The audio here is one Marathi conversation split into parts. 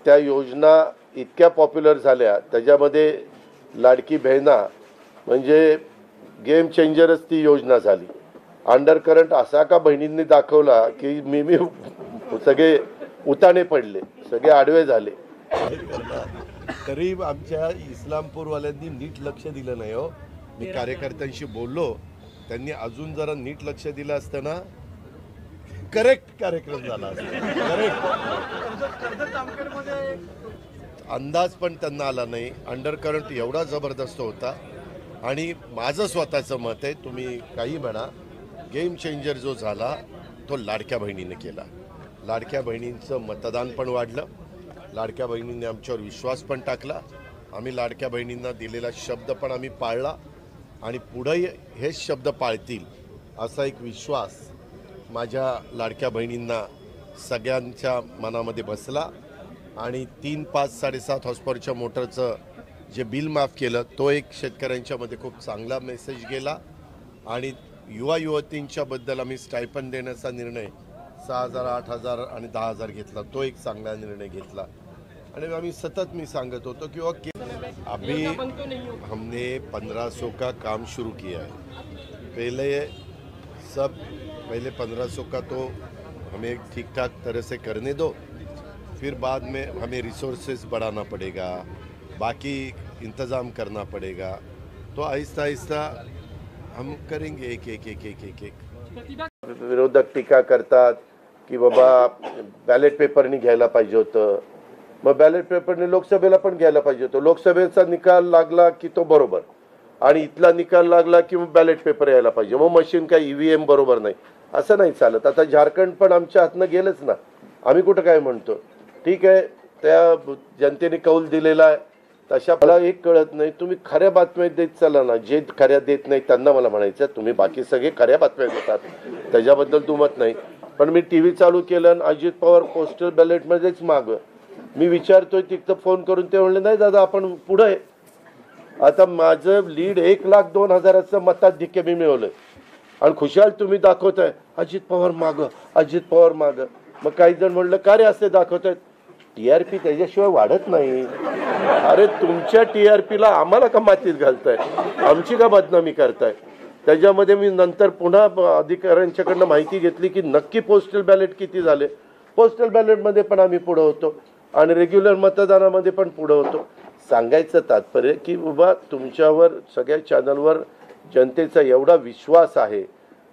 त्या योजना इतक्या पॉप्युलर झाल्या, त्याच्यामध्ये लाडकी बहिणा म्हणजे गेम चेंजरच ती योजना झाली. अंडर करंट असा का बहिणींनी दाखवला की मी सगळे उताने पडले, सगळे आडवे झाले. तरी आमच्या इस्लामपूरवाल्यांनी नीट लक्ष दिलं नाही हो. मी कार्यकर्त्यांशी बोललो, त्यांनी अजून जरा नीट लक्ष दिलं असतं ना, करेक्ट कार्यक्रम झाला असता. करेक्ट अंदाज पण त्यांना आला नाही. अंडर करंट एवढा जबरदस्त होता. आणि माझं स्वतःचं मत आहे, तुम्ही काही म्हणा, गेम चेंजर जो झाला तो लाडक्या बहिणीने केला. लाडक्या बहिणींचं मतदान पण वाढलं, लाडक्या बहिणींनी आमच्यावर विश्वास पण टाकला, आम्ही लाडक्या बहिणींना दिलेला शब्द पण आम्ही पाळला आणि पुढेही हेच शब्द पाळतील असा एक विश्वास माझ्या लाडक्या बहिणींना सगळ्यांच्या मनामध्ये बसला. आणि 3, 5, 7.5 हॉर्सपॉवरच्या मोटरचं जे बिल माफ केलं तो एक शेतकऱ्यांच्यामध्ये खूप चांगला मेसेज गेला. आणि युवा युवतींच्याबद्दल आम्ही स्टायपन देण्याचा निर्णय 6,000, 8,000 आणि 10,000 घेतला, तो एक चांगला निर्णय घेतला. आणि आम्ही सतत मी सांगत होतो की अभी हमने 1500 का काम शुरू किया है. पहले 1500 का तो हमें ठीक ठाक तरह से करने दो, फिर बाद में हमें रिसोर्सेज बढ़ाना पड़ेगा, बाकी इंतज़ाम करना पड़ेगा. तो आहिस्ता आहिस्ता हम करेंगे एक एक एक एक एक एक. विरोधक टीका करतात की बाबा बॅलेट पेपरनी घ्यायला पाहिजे होतं. मग बॅलेट पेपरने लोकसभेला पण घ्यायला पाहिजे होतं. लोकसभेचा निकाल लागला की तो बरोबर, आणि इथला निकाल लागला की मग बॅलेट पेपर यायला पाहिजे. मग मशीन काय EVM बरोबर नाही असं नाही चालत. आता झारखंड पण आमच्या हातनं गेलंच ना. आम्ही कुठं काय म्हणतो, ठीक आहे, त्या जनतेने कौल दिलेला आहे. तशा मला एक कळत नाही, तुम्ही खऱ्या बातम्या देत चला ना. जे खऱ्या देत नाही त्यांना मला म्हणायचं, तुम्ही बाकी सगळे खऱ्या बातम्या देतात, त्याच्याबद्दल दुमत नाही. पण मी TV चालू केलं आणि अजित पवार पोस्टल बॅलेटमध्येच मागं. मी विचारतोय तिथं फोन करून, ते म्हणले नाही दादा आपण पुढं आहे. आता माझं लीड 1,02,000 मताधिक्य मी मिळवलंय आणि खुशाल तुम्ही दाखवताय अजित पवार मागं, अजित पवार मागं. मग काही जण म्हणलं का रे असे दाखवतायत, TRP त्याच्याशिवाय वाढत नाही. अरे तुमच्या TRPला आम्हाला का मातीत घालताय, आमची का बदनामी करताय. त्याच्यामध्ये मी नंतर पुन्हा अधिकाऱ्यांच्याकडनं माहिती घेतली की नक्की पोस्टल बॅलेट किती झाले. पोस्टल बॅलेटमध्ये पण आम्ही पुढं होतो आणि रेग्युलर मतदानामध्ये पण पुढं होतो. सांगायचं तात्पर्य की बाबा तुमच्यावर सगळ्या चॅनलवर जनतेचा एवढा विश्वास आहे,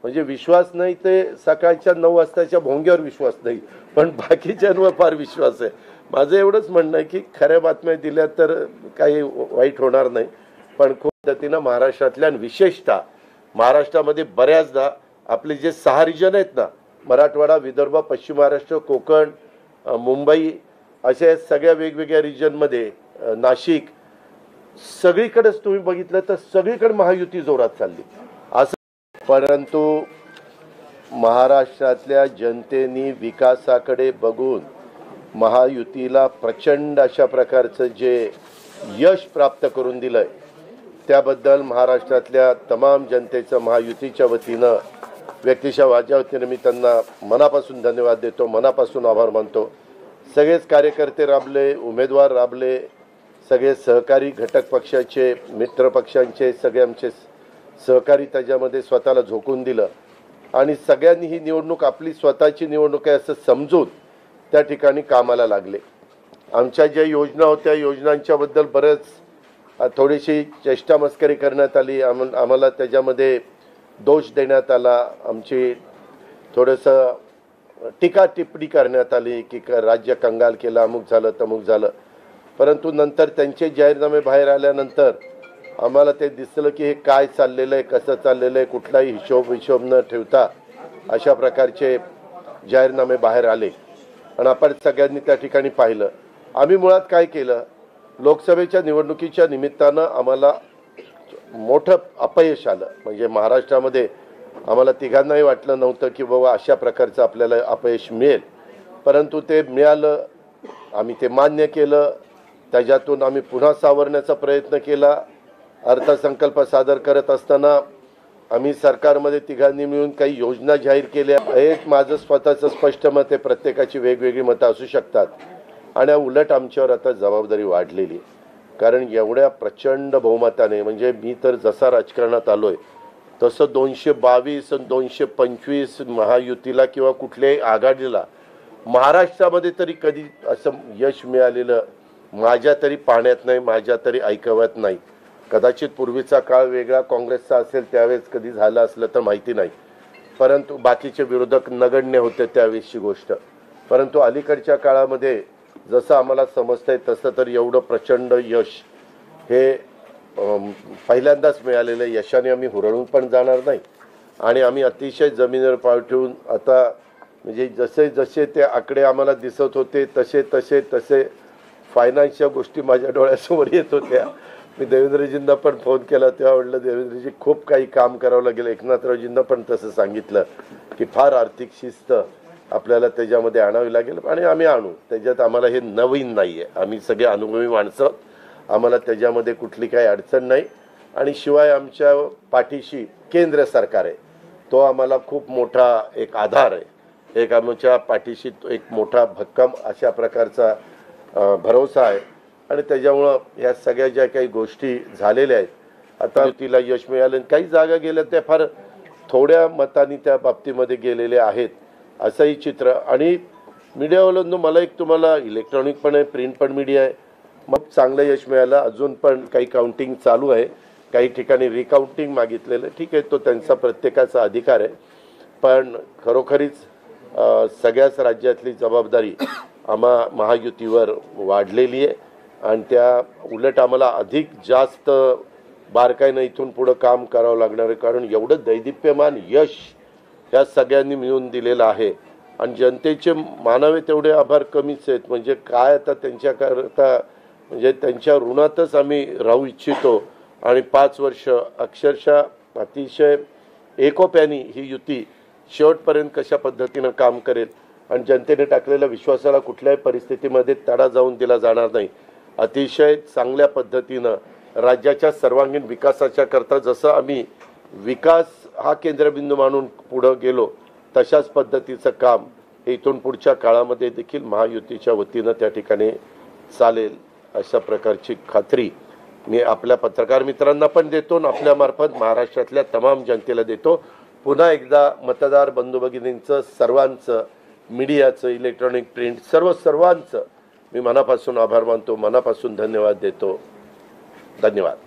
म्हणजे विश्वास नाही ते सकाळच्या 9 वाजताच्या भोंग्यावर विश्वास नाही, पण बाकीच्यांवर फार विश्वास आहे. माझं एवढंच म्हणणं आहे की खऱ्या बातम्या दिल्या तर काही वाईट होणार नाही. पण खूप पद्धतीनं महाराष्ट्रातल्या आणि विशेषतः महाराष्ट्रामध्ये बऱ्याचदा आपले जे 6 रिजन आहेत ना, मराठवाडा, विदर्भ, पश्चिम महाराष्ट्र, कोकण, मुंबई, अशा सगळ्या वेगवेगळ्या रिजनमध्ये, नाशिक, सगळीकडेच तुम्ही बघितलं तर सगळीकडे महायुती जोरात चालली असं. परंतु महाराष्ट्रातल्या जनतेने विकासाकडे बघून महायुतीला प्रचंड अशा प्रकारचं जे यश प्राप्त करून दिलंय, त्याबद्दल महाराष्ट्रातल्या तमाम जनतेचं महायुतीच्या वतीनं, व्यक्तिशः माझ्या वतीनं मी त्यांना मनापासून धन्यवाद देतो, मनापासून आभार मानतो. सगळेच कार्यकर्ते राबले, उमेदवार राबले, सगळे सहकारी घटक पक्षाचे, मित्र पक्षांचे सगळे आमचे सहकारी त्याच्यामध्ये स्वतःला झोकून दिलं आणि सगळ्यांनी ही निवडणूक आपली स्वतःची निवडणूक आहे असं समजून त्या ठिकाणी कामाला लागले. आमच्या ज्या योजना होत्या, योजनांच्याबद्दल बरंच थोडीशी चेष्टा मस्करी करण्यात आली, आम्हाला त्याच्यामध्ये दोष देण्यात आला, आमची थोडंसं टीका टिप्पणी करण्यात आली की राज्य कंगाल केलं, अमुक झालं तमुक झालं. परंतु नंतर त्यांचे जाहीरनामे बाहेर आल्यानंतर आम्हाला ते दिसलं की हे काय चाललेलं आहे, कसं चाललेलं आहे, कुठलाही हिशोब न ठेवता अशा प्रकारचे जाहीरनामे बाहेर आले आणि आपण सगळ्यांनी त्या ठिकाणी पाहिलं. आम्ही मुळात काय केलं, लोकसभेच्या निवडणुकीच्या निमित्तानं आम्हाला मोठं अपयश आलं. म्हणजे महाराष्ट्रामध्ये आम्हाला तिघांनाही वाटलं नव्हतं की बाबा अशा प्रकारचं आपल्याला अपयश मिळेल, परंतु ते मिळालं. आम्ही ते मान्य केलं, त्याच्यातून आम्ही पुन्हा सावरण्याचा प्रयत्न केला. अर्थसंकल्प सादर करत असताना आम्ही सरकारमध्ये तिघांनी मिळून काही योजना जाहीर केल्या. एक माझं स्वतःचं स्पष्ट मत आहे, प्रत्येकाची वेगवेगळी मतं असू शकतात, आणि उलट आमच्यावर आता जबाबदारी वाढलेली आहे. कारण एवढ्या प्रचंड बहुमताने, म्हणजे मी तर जसा राजकारणात आलोय तसं 222 आणि 225 महायुतीला किंवा कुठल्याही आघाडीला महाराष्ट्रामध्ये तरी कधी असं यश मिळालेलं माझ्या तरी पाहण्यात नाही, माझ्या तरी ऐकवत नाही. कदाचित पूर्वीचा काळ वेगळा काँग्रेसचा असेल, त्यावेळेस कधी झालं असलं तर माहिती नाही, परंतु बाकीचे विरोधक नगण्य होते त्यावेळेसची गोष्ट. परंतु अलीकडच्या काळामध्ये जसं आम्हाला समजतंय तसं तर एवढं प्रचंड यश हे पहिल्यांदाच मिळालेलं यशाने आम्ही हुरळून पण जाणार नाही. आणि आम्ही अतिशय जमिनीवर पाय ठेवून आता, म्हणजे जसे जसे ते आकडे आम्हाला दिसत होते तसे तसे तसे फायनान्सच्या गोष्टी माझ्या डोळ्यासमोर येत होत्या. मी देवेंद्रजींना पण फोन केला तेव्हा म्हटलं, देवेंद्रजी खूप काही काम करावं लागेल. एकनाथरावजींना पण तसं सांगितलं की फार आर्थिक शिस्त आपल्याला त्याच्यामध्ये आणावी लागेल आणि आम्ही आणू. त्याच्यात आम्हाला हे नवीन नाही आहे, आम्ही सगळे अनुभवी माणसं, आम्हाला त्याच्यामध्ये कुठली काही अडचण नाही. आणि शिवाय आमच्या पाठीशी केंद्र सरकार आहे, तो आम्हाला खूप मोठा एक आधार आहे. एक आमच्या पाठीशी एक मोठा भक्कम अशा प्रकारचा भरोसा आहे. आणि त्याच्यामुळं ह्या सगळ्या ज्या काही गोष्टी झालेल्या आहेत, आता तिला यश मिळालं. काही जागा गेल्या त्या फार थोड्या मतांनी त्या बाबतीमध्ये गेलेल्या आहेत, असंही चित्र. आणि मीडियावाल्यांनो, मला एक तुम्हाला, इलेक्ट्रॉनिक पण आहे, प्रिंट पण मीडिया आहे, मग चांगलं यश मिळालं. अजून पण काही काउंटिंग चालू आहे, काही ठिकाणी रिकाउंटिंग मागितलेलं, ठीक आहे, तो त्यांचा प्रत्येकाचा अधिकार आहे. पण खरोखरीच सगळ्याच राज्यातली जबाबदारी आम्हा महायुतीवर वाढलेली आहे. आणि त्या उलट आम्हाला अधिक जास्त बारकाईनं इथून पुढं काम करावं लागणार आहे. कारण एवढं दैदिप्यमान यश ह्या सगळ्यांनी मिळून दिलेलं आहे. आणि जनतेचे मानावे तेवढे आभार कमीच आहेत. म्हणजे काय आता त्यांच्याकरता, म्हणजे त्यांच्या ऋणातच आम्ही राहू इच्छितो. आणि 5 वर्ष अक्षरशः अतिशय एकोप्याने ही युती शेवटपर्यंत कशा पद्धतीनं काम करेल आणि जनतेने टाकलेल्या विश्वासाला कुठल्याही परिस्थितीमध्ये तडा जाऊन दिला जाणार नाही. अतिशय चांगल्या पद्धतीनं राज्याच्या सर्वांगीण विकासाच्या करता जसं आम्ही विकास हा केंद्रबिंदू मानून पुढं गेलो, तशाच पद्धतीचं काम इथून पुढच्या काळामध्ये देखील महायुतीच्या वतीनं त्या ठिकाणी चालेल, अशा प्रकारची खात्री मी आपल्या पत्रकार मित्रांना पण देतो आणि आपल्यामार्फत महाराष्ट्रातल्या तमाम जनतेला देतो. पुन्हा एकदा मतदार बंधू भगिनींचं, सर्वांचं, मीडियाचं, इलेक्ट्रॉनिक, प्रिंट, सर्वांचं मी मनापासून आभार मानतो, मनापासून धन्यवाद देतो. धन्यवाद.